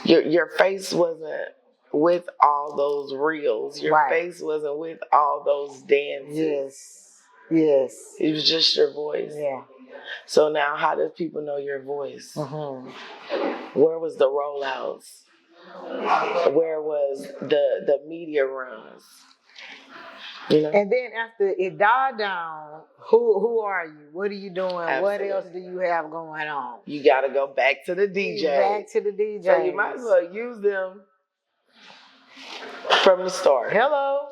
[SPEAKER 2] Your face wasn't with all those reels. Your face wasn't with all those dances.
[SPEAKER 1] Yes.
[SPEAKER 2] It was just your voice. So now, how do people know your voice? Where was the rollouts? Where was the media runs? You know?
[SPEAKER 1] And then after it died down, who are you? What are you doing? Absolutely. What else do you have going on?
[SPEAKER 2] You got to go back to the DJ.
[SPEAKER 1] Back to the DJ.
[SPEAKER 2] So you might as well use them from the start.
[SPEAKER 1] Hello.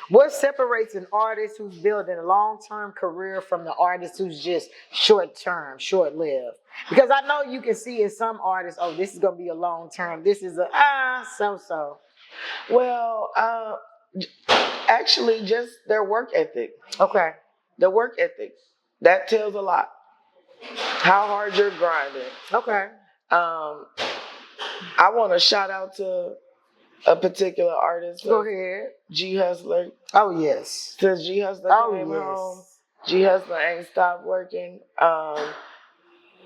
[SPEAKER 1] What separates an artist who's building a long-term career from the artist who's just short-term, short-lived? Because I know you can see in some artists, oh, this is going to be a long-term. This is so-so.
[SPEAKER 2] Well, actually, just their work ethic. The work ethic. That tells a lot. How hard you're grinding. I want to shout out to a particular artist.
[SPEAKER 1] Go ahead.
[SPEAKER 2] G Hustler.
[SPEAKER 1] Oh, yes.
[SPEAKER 2] Since G Hustler came home, G Hustler ain't stopped working.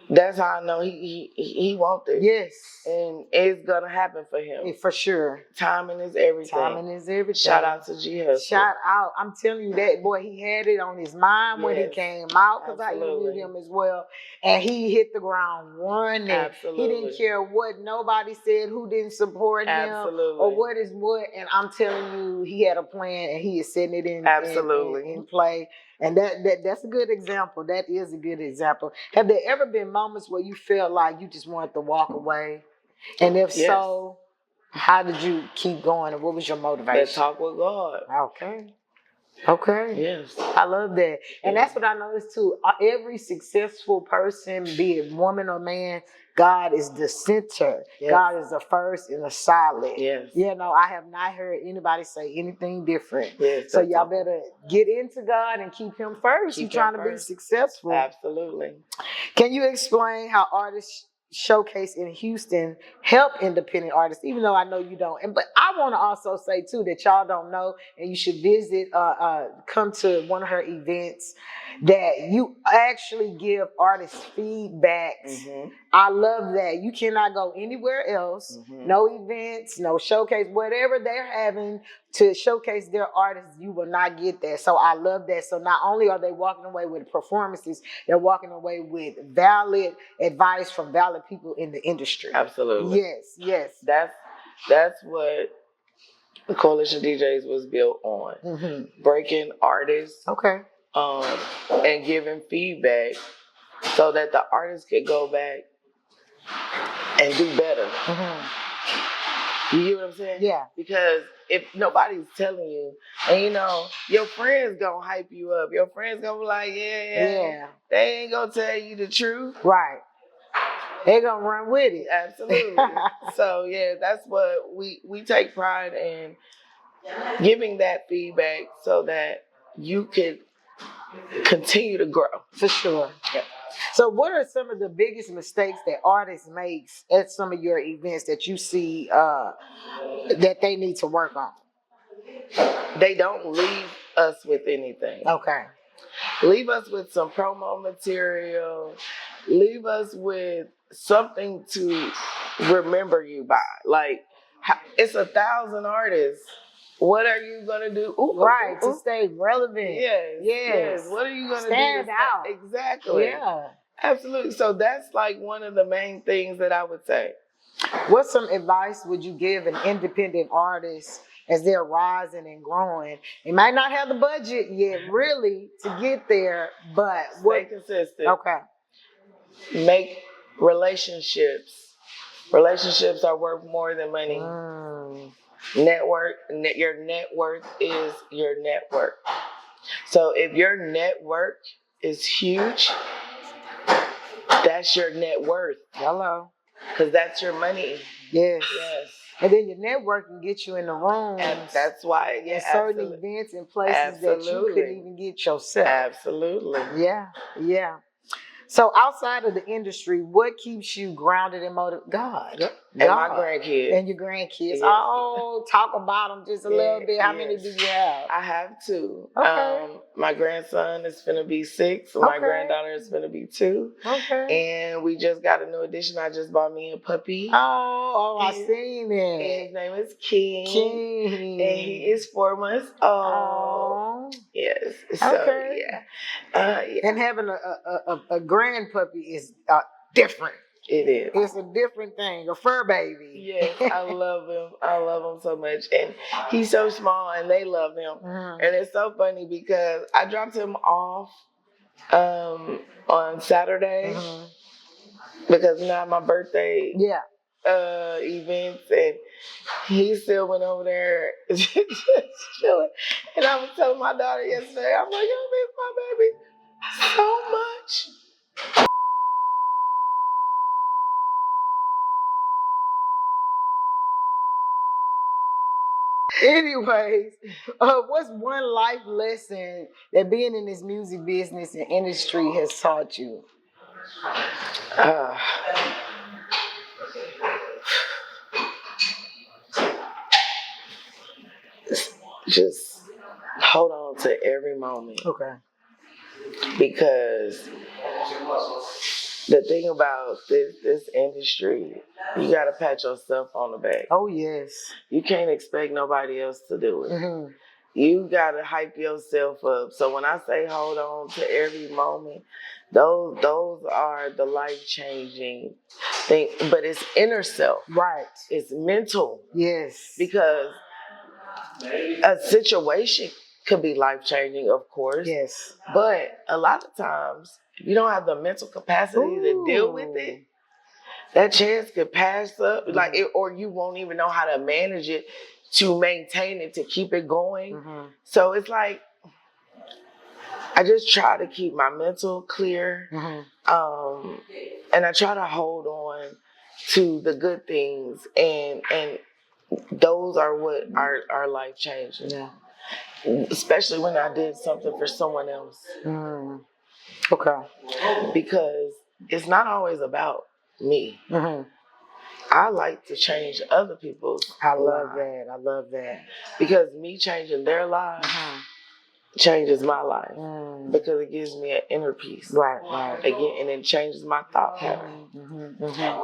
[SPEAKER 2] That's how I know he wants it.
[SPEAKER 1] Yes.
[SPEAKER 2] And it's going to happen for him.
[SPEAKER 1] For sure.
[SPEAKER 2] Timing is everything. Shout out to G Hustler.
[SPEAKER 1] Shout out. I'm telling you that, boy, he had it on his mind when he came out, because I interviewed him as well. And he hit the ground running. Absolutely. He didn't care what nobody said, who didn't support him, or what is what. And I'm telling you, he had a plan, and he is setting it in play. And that's a good example. That is a good example. Have there ever been moments where you felt like you just wanted to walk away? And if so, how did you keep going, and what was your motivation?
[SPEAKER 2] Let's talk with God.
[SPEAKER 1] Okay.
[SPEAKER 2] Yes.
[SPEAKER 1] I love that. And that's what I noticed too. Every successful person, be it woman or man, God is the center. Yes. God is the first and the solid.
[SPEAKER 2] Yes.
[SPEAKER 1] You know, I have not heard anybody say anything different.
[SPEAKER 2] Yes,
[SPEAKER 1] so y'all better get into God and keep him first. You're trying to be successful.
[SPEAKER 2] Absolutely.
[SPEAKER 1] Can you explain how artists showcase in Houston help independent artists, even though I know you don't? But I want to also say too that y'all don't know, and you should visit, come to one of her events, that you actually give artists feedbacks I love that. You cannot go anywhere else. No events, no showcase, whatever they're having to showcase their artists, you will not get that. So I love that. So not only are they walking away with performances, they're walking away with valid advice from valid people in the industry.
[SPEAKER 2] Absolutely.
[SPEAKER 1] Yes, yes.
[SPEAKER 2] That's what the Coalition DJs was built on. Breaking artists.
[SPEAKER 1] Okay.
[SPEAKER 2] And giving feedback so that the artist could go back and do better. You get what I'm saying?
[SPEAKER 1] Yeah.
[SPEAKER 2] Because if nobody's telling you, and you know, your friends gonna hype you up. Your friends gonna be like, yeah. They ain't gonna tell you the truth.
[SPEAKER 1] Right. They're gonna run with it.
[SPEAKER 2] Absolutely. So yeah, that's what we take pride in, giving that feedback so that you could continue to grow.
[SPEAKER 1] For sure.
[SPEAKER 2] Yeah.
[SPEAKER 1] So what are some of the biggest mistakes that artists make at some of your events that you see that they need to work on?
[SPEAKER 2] They don't leave us with anything.
[SPEAKER 1] Okay.
[SPEAKER 2] Leave us with some promo material. Leave us with something to remember you by. Like, it's 1,000 artists. What are you gonna do?
[SPEAKER 1] To stay relevant.
[SPEAKER 2] Yes. What are you gonna
[SPEAKER 1] stand out?
[SPEAKER 2] Exactly.
[SPEAKER 1] Yeah.
[SPEAKER 2] Absolutely. So that's like one of the main things that I would say.
[SPEAKER 1] What some advice would you give an independent artist as they're rising and growing? They might not have the budget yet, really, to get there, but
[SPEAKER 2] stay consistent.
[SPEAKER 1] Okay.
[SPEAKER 2] Make relationships. Relationships are worth more than money. Network. Your net worth is your network. So if your network is huge, that's your net worth.
[SPEAKER 1] Hello.
[SPEAKER 2] Because that's your money.
[SPEAKER 1] Yes. And then your network can get you in the rooms.
[SPEAKER 2] And that's why.
[SPEAKER 1] Yeah, certain events and places that you couldn't even get yourself.
[SPEAKER 2] Absolutely.
[SPEAKER 1] Yeah. So outside of the industry, what keeps you grounded and motivated? God.
[SPEAKER 2] And my grandkids.
[SPEAKER 1] And your grandkids. Yes. Oh, talk about them just a little bit. How many do you have?
[SPEAKER 2] I have 2.
[SPEAKER 1] Okay.
[SPEAKER 2] My grandson is finna be 6. My granddaughter is finna be 2.
[SPEAKER 1] Okay.
[SPEAKER 2] And we just got a new addition. I just bought me a puppy.
[SPEAKER 1] Oh, I seen it.
[SPEAKER 2] And his name is King. And he is 4 months old.
[SPEAKER 1] Oh.
[SPEAKER 2] Yes. So, yeah.
[SPEAKER 1] And having a grand puppy is different.
[SPEAKER 2] It is.
[SPEAKER 1] It's a different thing, a fur baby.
[SPEAKER 2] Yes, I love him. I love him so much. And he's so small and they love him. And it's so funny because I dropped him off on Saturday because now my birthday events, and he still went over there just chilling. And I was telling my daughter yesterday, I'm like, I miss my baby so much.
[SPEAKER 1] Anyways, what's one life lesson that being in this music business and industry has taught you?
[SPEAKER 2] Just hold on to every moment.
[SPEAKER 1] Okay.
[SPEAKER 2] Because the thing about this industry, you got to pat yourself on the back.
[SPEAKER 1] Oh, yes.
[SPEAKER 2] You can't expect nobody else to do it. You got to hype yourself up. So when I say hold on to every moment, those are the life-changing thing. But it's inner self.
[SPEAKER 1] Right.
[SPEAKER 2] It's mental.
[SPEAKER 1] Yes.
[SPEAKER 2] Because a situation could be life-changing, of course.
[SPEAKER 1] Yes.
[SPEAKER 2] But a lot of times, if you don't have the mental capacity to deal with it, that chance could pass up, or you won't even know how to manage it, to maintain it, to keep it going. So it's like, I just try to keep my mental clear, and I try to hold on to the good things, and those are what are life changing. Yeah. Especially when I did something for someone else.
[SPEAKER 1] Okay.
[SPEAKER 2] Because it's not always about me. I like to change other people's lives.
[SPEAKER 1] I love that.
[SPEAKER 2] Because me changing their lives changes my life because it gives me an inner peace.
[SPEAKER 1] Right.
[SPEAKER 2] Again, and it changes my thought pattern.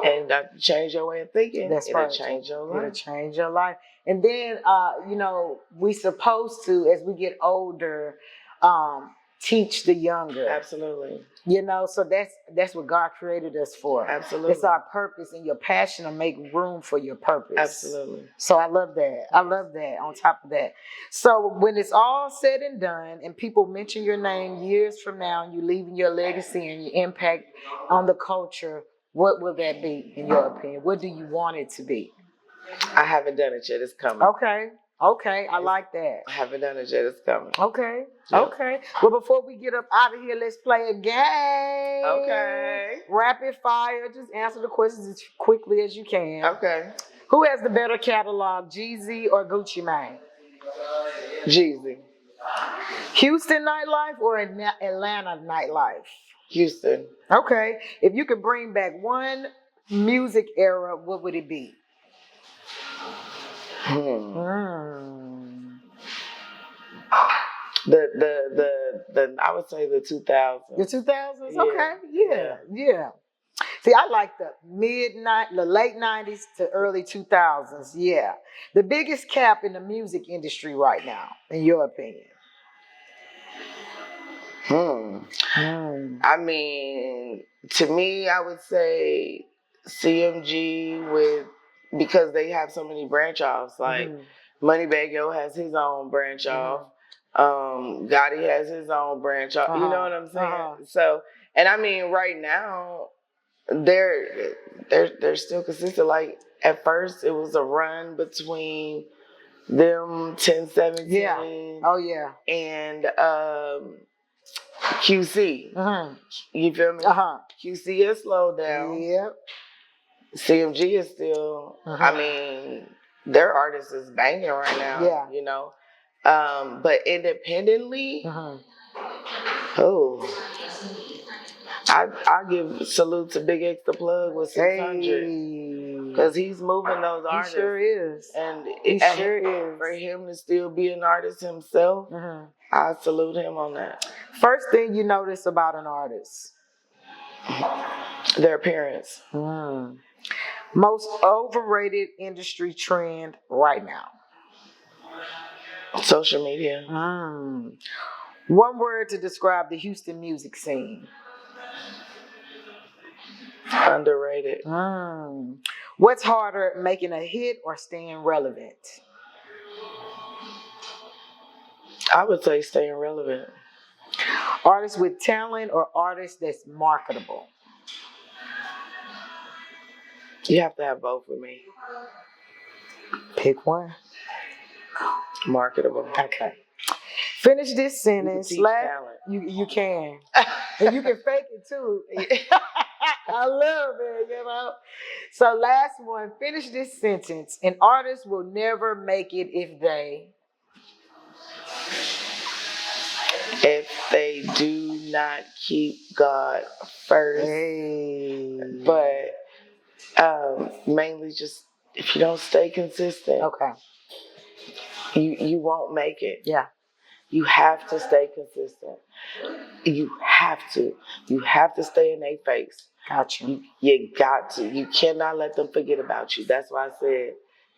[SPEAKER 2] And that change your way of thinking. It'll change your life.
[SPEAKER 1] It'll change your life. And then, we supposed to, as we get older, teach the younger.
[SPEAKER 2] Absolutely.
[SPEAKER 1] So that's what God created us for.
[SPEAKER 2] Absolutely.
[SPEAKER 1] It's our purpose, and your passion to make room for your purpose.
[SPEAKER 2] Absolutely.
[SPEAKER 1] So I love that. Yes. I love that on top of that. So when it's all said and done and people mention your name years from now and you leaving your legacy and your impact on the culture, what will that be in your opinion? What do you want it to be?
[SPEAKER 2] I haven't done it yet. It's coming.
[SPEAKER 1] Okay, I like that.
[SPEAKER 2] I haven't done it yet. It's coming.
[SPEAKER 1] Okay. Well, before we get up out of here, let's play a game.
[SPEAKER 2] Okay.
[SPEAKER 1] Rapid fire. Just answer the questions as quickly as you can.
[SPEAKER 2] Okay.
[SPEAKER 1] Who has the better catalog, Jeezy or Gucci Mane?
[SPEAKER 2] Jeezy.
[SPEAKER 1] Houston nightlife or Atlanta nightlife?
[SPEAKER 2] Houston.
[SPEAKER 1] Okay. If you could bring back one music era, what would it be?
[SPEAKER 2] The I would say the 2000s.
[SPEAKER 1] The 2000s? Okay. Yeah. See, I like the late 90s to early 2000s. Yeah. The biggest cap in the music industry right now, in your opinion?
[SPEAKER 2] I mean, to me, I would say CMG because they have so many branch offs. Like Moneybagg Yo has his own branch off. Gotti has his own branch off. You know what I'm saying? So, and I mean, right now, they're still consistent. Like at first, it was a run between them 1017.
[SPEAKER 1] Yeah. Oh yeah.
[SPEAKER 2] And QC. You feel me? QC has slowed down.
[SPEAKER 1] Yep.
[SPEAKER 2] CMG is still. I mean, their artist is banging right now.
[SPEAKER 1] Yeah.
[SPEAKER 2] But independently, I give salute to Big X the Plug with 600 because he's moving those artists.
[SPEAKER 1] He sure is,
[SPEAKER 2] and
[SPEAKER 1] he sure is.
[SPEAKER 2] For him to still be an artist himself, I salute him on that.
[SPEAKER 1] First thing you notice about an artist?
[SPEAKER 2] Their appearance.
[SPEAKER 1] Most overrated industry trend right now?
[SPEAKER 2] Social media.
[SPEAKER 1] One word to describe the Houston music scene?
[SPEAKER 2] Underrated.
[SPEAKER 1] What's harder, making a hit or staying relevant?
[SPEAKER 2] I would say staying relevant.
[SPEAKER 1] Artists with talent or artists that's marketable?
[SPEAKER 2] You have to have both with me.
[SPEAKER 1] Pick one.
[SPEAKER 2] Marketable.
[SPEAKER 1] Okay. Finish this sentence.
[SPEAKER 2] You can teach
[SPEAKER 1] you can. And you can fake it too. I love it, So last one. Finish this sentence. An artist will never make it if
[SPEAKER 2] they do not keep God first. But mainly just if you don't stay consistent.
[SPEAKER 1] Okay.
[SPEAKER 2] You won't make it.
[SPEAKER 1] Yeah.
[SPEAKER 2] You have to stay consistent. You have to stay in their face.
[SPEAKER 1] Gotcha.
[SPEAKER 2] You got to. You cannot let them forget about you. That's why I said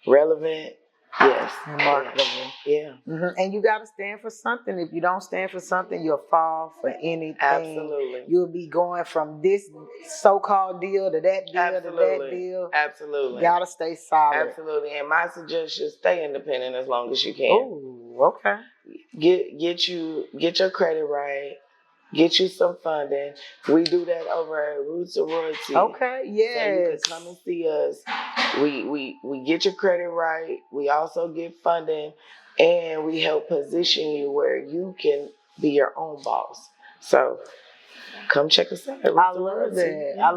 [SPEAKER 2] relevant, yes.
[SPEAKER 1] And marketable.
[SPEAKER 2] Yeah.
[SPEAKER 1] And you got to stand for something. If you don't stand for something, you'll fall for anything.
[SPEAKER 2] Absolutely.
[SPEAKER 1] You'll be going from this so-called deal to that deal to that deal.
[SPEAKER 2] Absolutely.
[SPEAKER 1] Got to stay solid.
[SPEAKER 2] Absolutely. And my suggestion is stay independent as long as you can.
[SPEAKER 1] Oh, okay.
[SPEAKER 2] Get your credit right. Get you some funding. We do that over at Roots of Royalty.
[SPEAKER 1] Okay, yes.
[SPEAKER 2] So you can come and see us. We get your credit right. We also get funding, and we help position you where you can be your own boss. So come check us out.
[SPEAKER 1] I love that. I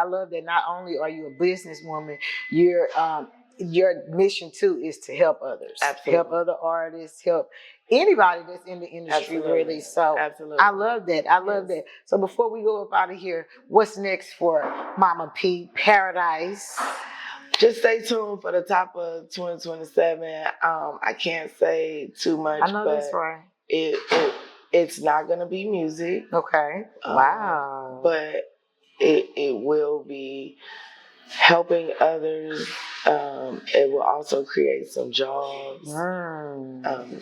[SPEAKER 1] love that. Not only are you a businesswoman, your mission too is to help others.
[SPEAKER 2] Absolutely.
[SPEAKER 1] Help other artists, help anybody that's in the industry.
[SPEAKER 2] Absolutely.
[SPEAKER 1] Really. So
[SPEAKER 2] absolutely.
[SPEAKER 1] I love that. I love that. So before we go up out of here, what's next for Mama P Paradise?
[SPEAKER 2] Just stay tuned for the top of 2027. I can't say too much.
[SPEAKER 1] I know that's right.
[SPEAKER 2] It's not going to be music.
[SPEAKER 1] Okay. Wow.
[SPEAKER 2] But it will be helping others. It will also create some jobs.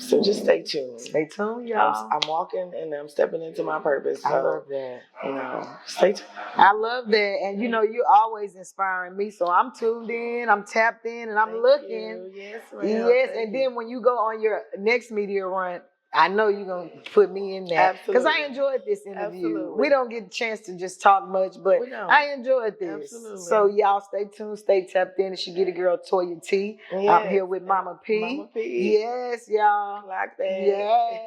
[SPEAKER 2] So just stay tuned.
[SPEAKER 1] Stay tuned, y'all.
[SPEAKER 2] I'm walking and I'm stepping into my purpose. So,
[SPEAKER 1] I love that.
[SPEAKER 2] Stay tuned.
[SPEAKER 1] I love that. And you're always inspiring me. So I'm tuned in, I'm tapped in, and I'm looking.
[SPEAKER 2] You. Yes, ma'am.
[SPEAKER 1] Yes, and then when you go on your next media run, I know you're going to put me in there. Because I enjoyed this interview.
[SPEAKER 2] Absolutely.
[SPEAKER 1] We don't get a chance to just talk much, but I enjoyed this.
[SPEAKER 2] Absolutely.
[SPEAKER 1] So y'all stay tuned, stay tapped in. It's your Get a Girl, Toya T. I'm here with Mama P.
[SPEAKER 2] Mama P.
[SPEAKER 1] Yes, y'all.
[SPEAKER 2] Like that.
[SPEAKER 1] Yes.